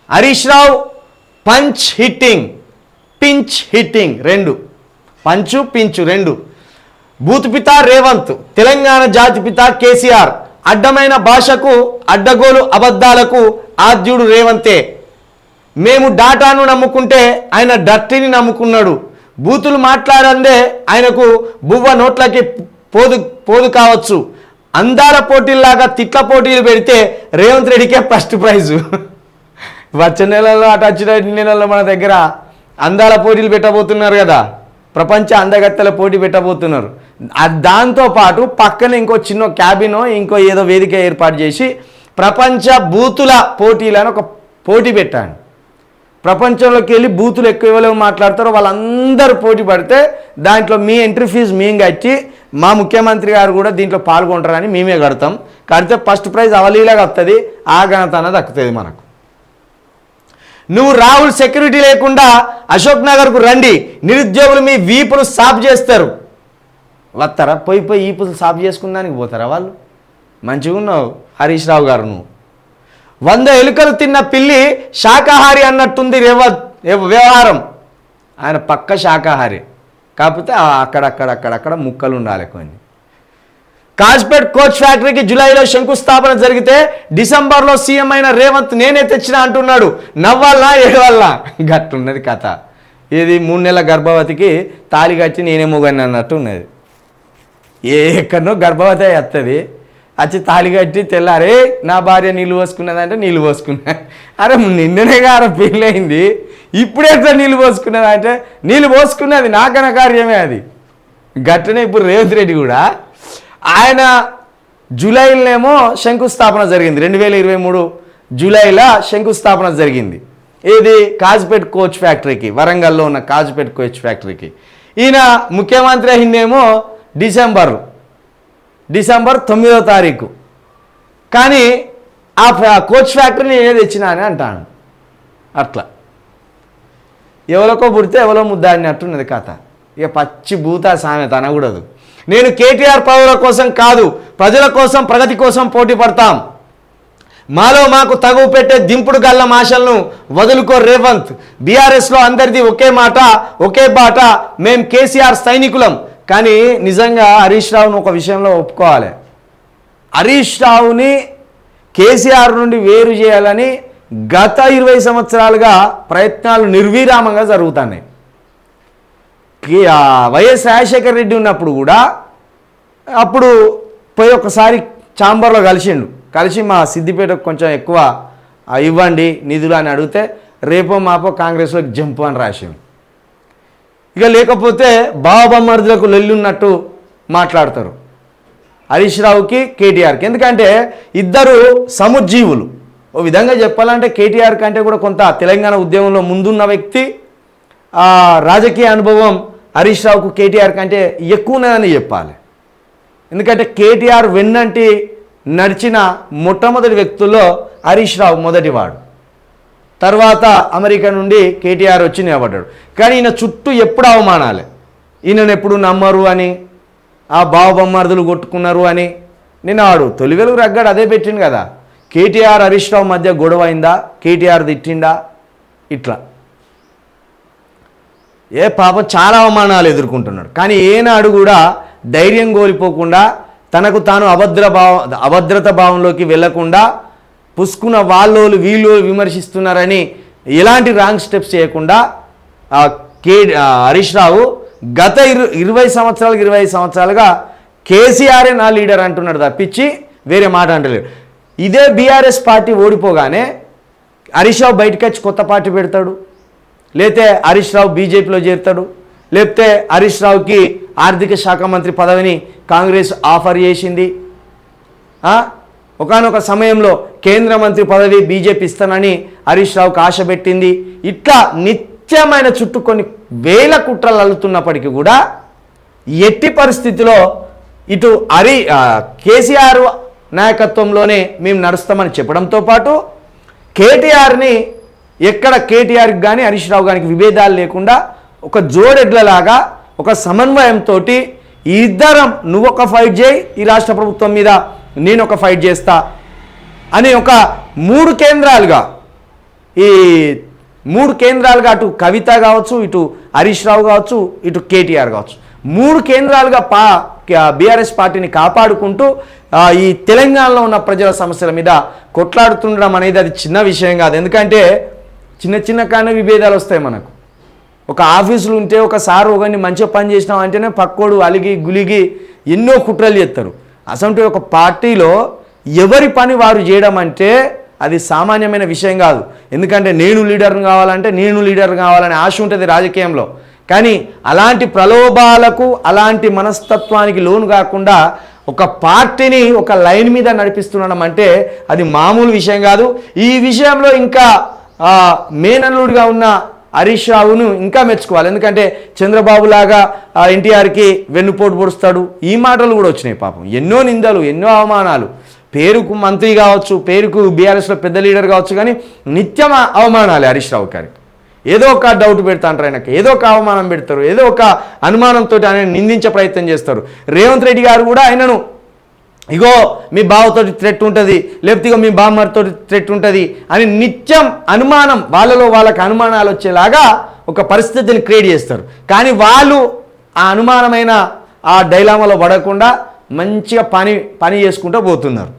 Harish Rao punch hitting pinch hitting రెండు, పంచు పించు రెండు. భూతపిత రేవంత్, తెలంగాణ జాతిపిత కేసీఆర్, అడ్డమైన భాషకు అడ్డగోలు అబద్ధాలకు ఆద్యుడు రేవంతే. మేము డాటాను నమ్ముకుంటే ఆయన డట్టిని నమ్ముకున్నాడు. బూతులు మాట్లాడందే ఆయనకు బువ్వ నోట్లకి పోదు కావచ్చు. అందాల పోటీల్లాగా తిట్ల పోటీలు పెడితే రేవంత్ రెడ్డికే ఫస్ట్ ప్రైజు. వచ్చే నెలల్లో అటు వచ్చిన నెలల్లో మన దగ్గర అందాల పోటీలు పెట్టబోతున్నారు కదా, ప్రపంచ అందగత్తెల పోటీ పెట్టబోతున్నారు. దాంతోపాటు పక్కన ఇంకో చిన్న క్యాబినో ఇంకో ఏదో వేదిక ఏర్పాటు చేసి ప్రపంచ బూతుల పోటీలను ఒక పోటీ పెట్టాను. ప్రపంచంలోకి వెళ్ళి బూతులు ఎక్కువ ఎవరు మాట్లాడతారో వాళ్ళందరూ పోటీ పడితే దాంట్లో మీ ఎంట్రీ ఫీజు మేము కట్టి మా ముఖ్యమంత్రి గారు కూడా దీంట్లో పాల్గొంటారని మేమే కడితే ఫస్ట్ ప్రైజ్ అవలీలాగా వస్తుంది, ఆ ఘనత అన్నది దక్కుతుంది మనకు. నువ్వు రాహుల్ సెక్యూరిటీ లేకుండా అశోక్ నగర్కు రండి, నిరుద్యోగులు మీ వీపులు సాఫ్ చేస్తారు. వస్తారా? పోయి వీపులు సాఫ్ చేసుకుందానికి పోతారా వాళ్ళు? మంచిగా ఉన్నావు హరీష్ రావు గారు. నువ్వు 100 ఎలుకలు తిన్న పిల్లి శాకాహారి అన్నట్టుంది వ్యవహారం. ఆయన పక్క శాకాహారి, కాకపోతే అక్కడక్కడ ముక్కలు ఉండాలి కొన్ని. కాజ్పేట్ కోచ్ ఫ్యాక్టరీకి జూలైలో శంకుస్థాపన జరిగితే డిసెంబర్లో సీఎం అయిన రేవంత్ నేనే తెచ్చినా అంటున్నాడు. నవ్వాలనా ఏడవాలనా? గట్టున్నది కథ. ఇది 3 నెలల గర్భవతికి తాళి కట్టి నేనే మొగని అన్నట్టు ఉన్నది. ఎక్కడనో గర్భవతి వస్తుంది, వచ్చి తాళి కట్టి తెల్లారే నా భార్య నీళ్ళు పోసుకున్నదంటే నీళ్ళు పోసుకున్నా. అరే నిన్ననే గారు పెళ్ళయింది, ఇప్పుడే నీళ్ళు పోసుకున్నదంటే నీళ్ళు పోసుకున్నది నా ఘనకార్యమే అది. గట్టనే ఇప్పుడు రేవంత్ రెడ్డి కూడా ఆయన జూలైలోనేమో శంకుస్థాపన జరిగింది, 2023 జూలైలో శంకుస్థాపన జరిగింది. ఇది కాజ్పేట్ కోచ్ ఫ్యాక్టరీకి, వరంగల్లో ఉన్న కాజ్పేట్ కోచ్ ఫ్యాక్టరీకి. ఈయన ముఖ్యమంత్రి అయిందేమో డిసెంబర్ 9వ తారీఖు. కానీ ఆ కోచ్ ఫ్యాక్టరీని నేనే తెచ్చినా అని అంటాను. అట్లా ఎవరికో పుడితే ఎవరో ముద్దాడినట్టున్నది కథ. ఇక పచ్చి భూతా సామెత అనకూడదు. నేను కేటీఆర్ పదవుల కోసం కాదు, ప్రజల కోసం, ప్రగతి కోసం పోటీ పడతాం. మాలో మాకు తగువ పెట్టే దింపుడు గల్లం ఆశలను వదులుకో రేవంత్. బీఆర్ఎస్లో అందరిది ఒకే మాట, ఒకే బాట, మేం కేసీఆర్ సైనికులం. కానీ నిజంగా హరీష్ రావును ఒక విషయంలో ఒప్పుకోవాలి. హరీష్ రావుని కేసీఆర్ నుండి వేరు చేయాలని గత 20 సంవత్సరాలుగా ప్రయత్నాలు నిర్విరామంగా జరుగుతున్నాయి. వైఎస్ రాజశేఖర రెడ్డి ఉన్నప్పుడు కూడా అప్పుడు పోయి ఒకసారి ఛాంబర్లో కలిసి మా సిద్దిపేటకు కొంచెం ఎక్కువ ఇవ్వండి నిధులు అని అడిగితే రేపో మాపో కాంగ్రెస్లోకి జంపు అని రాసిండు. ఇక లేకపోతే బావబమ్మర్దులకు లొల్లున్నట్టు మాట్లాడతారు హరీష్ రావుకి కేటీఆర్కి. ఎందుకంటే ఇద్దరు సముజ్జీవులు. ఓ విధంగా చెప్పాలంటే కేటీఆర్ కంటే కూడా కొంత తెలంగాణ ఉద్యమంలో ముందున్న వ్యక్తి. రాజకీయ అనుభవం హరీష్ రావుకు కేటీఆర్ కంటే ఎక్కువనని చెప్పాలి. ఎందుకంటే కేటీఆర్ వెన్నంటి నడిచిన మొట్టమొదటి వ్యక్తుల్లో హరీష్ రావు మొదటివాడు. తర్వాత అమెరికా నుండి కేటీఆర్ వచ్చి నిలబడ్డాడు. కానీ ఈయన చుట్టూ ఎప్పుడు అవమానాలే. ఈయనను ఎప్పుడు నమ్మరు అని, ఆ బావబొమ్మర్దులు కొట్టుకున్నారు అని. నేను ఆడు తొలి వెలుగు రగ్గాడు అదే పెట్టిండు కదా, కేటీఆర్ హరీష్ రావు మధ్య గొడవ అయిందా, కేటీఆర్ తిట్టిండా, ఇట్లా పాపం చాలా అవమానాలు ఎదుర్కొంటున్నాడు. కానీ ఏనాడు కూడా ధైర్యం కోల్పోకుండా, తనకు తాను అభద్రత భావంలోకి వెళ్లకుండా, పుసుకున్న వాళ్ళు వీళ్ళు విమర్శిస్తున్నారని ఎలాంటి రాంగ్ స్టెప్స్ చేయకుండా హరీష్ రావు గత 20 సంవత్సరాలుగా కేసీఆరే నా లీడర్ అంటున్నాడు తప్పించి వేరే మాట అంటలేడు. ఇదే బీఆర్ఎస్ పార్టీ ఓడిపోగానే హరీష్ రావు బయటకు వచ్చి కొత్త పార్టీ పెడతాడు, లేతే హరీష్ రావు బీజేపీలో చేరుతాడు, లేకపోతే హరీష్ రావుకి ఆర్థిక శాఖ మంత్రి పదవిని కాంగ్రెస్ ఆఫర్ చేసింది. ఒకానొక సమయంలో కేంద్ర మంత్రి పదవి బీజేపీ ఇస్తానని హరీష్ రావుకి ఆశ పెట్టింది. ఇట్లా నిత్యమైన చుట్టూ కొన్ని వేల కుట్రలు అల్లుతున్నప్పటికీ కూడా ఎట్టి పరిస్థితిలో ఇటు కేసీఆర్ నాయకత్వంలోనే మేము నడుస్తామని చెప్పడంతో పాటు కేటీఆర్ని ఎక్కడ కేటీఆర్కి కానీ హరీష్ రావు గారికి విభేదాలు లేకుండా ఒక జోడెడ్లలాగా ఒక సమన్వయంతో ఇద్దరం నువ్వు ఒక ఫైట్ చేయి ఈ రాష్ట్ర ప్రభుత్వం మీద, నేను ఒక ఫైట్ చేస్తా అని ఒక 3 కేంద్రాలుగా ఈ 3 కేంద్రాలుగా అటు కవిత కావచ్చు, ఇటు హరీష్ రావు కావచ్చు, ఇటు కేటీఆర్ కావచ్చు, 3 కేంద్రాలుగా బీఆర్ఎస్ పార్టీని కాపాడుకుంటూ ఈ తెలంగాణలో ఉన్న ప్రజల సమస్యల మీద కొట్లాడుతుండడం అనేది అది చిన్న విషయం కాదు. ఎందుకంటే చిన్న కానీ విభేదాలు వస్తాయి మనకు. ఒక ఆఫీసులు ఉంటే ఒక సార్ ఒకరిని మంచిగా పని చేసినాం అంటేనే పక్కోడు అలిగి గులిగి ఎన్నో కుట్రలు చేస్తారు. అసలు ఒక పార్టీలో ఎవరి పని వారు చేయడం అంటే అది సామాన్యమైన విషయం కాదు. ఎందుకంటే నేను లీడర్ని కావాలనే ఆశ ఉంటుంది రాజకీయంలో. కానీ అలాంటి ప్రలోభాలకు అలాంటి మనస్తత్వానికి లోను కాకుండా ఒక పార్టీని ఒక లైన్ మీద నడిపిస్తుండడం అంటే అది మామూలు విషయం కాదు. ఈ విషయంలో ఇంకా మేనల్లుడిగా ఉన్న హరీష్ రావును ఇంకా మెచ్చుకోవాలి. ఎందుకంటే చంద్రబాబు లాగా ఎన్టీఆర్కి వెన్నుపోటు పొడుస్తాడు, ఈ మాటలు కూడా వచ్చినాయి. పాపం ఎన్నో నిందలు, ఎన్నో అవమానాలు. పేరుకు మంత్రి కావచ్చు, పేరుకు బీఆర్ఎస్లో పెద్ద లీడర్ కావచ్చు, కానీ నిత్యం అవమానాలే హరీష్ రావు గారికి. ఏదో ఒక డౌట్ పెడతాంటారు ఆయనకి, ఏదో ఒక అవమానం పెడతారు, ఏదో ఒక అనుమానంతో ఆయన నిందించే ప్రయత్నం చేస్తారు. రేవంత్ రెడ్డి గారు కూడా ఆయనను ఇగో మీ బావతోటి థ్రెట్ ఉంటుంది, లేకపోతే ఇగో మీ బామ్మతో థ్రెట్ ఉంటుంది అని నిత్యం అనుమానం, వాళ్ళకి అనుమానాలు వచ్చేలాగా ఒక పరిస్థితిని క్రియేట్ చేస్తారు. కానీ వాళ్ళు ఆ అనుమానమైన ఆ డైలామాలో పడకుండా మంచిగా పని చేసుకుంటూ పోతున్నారు.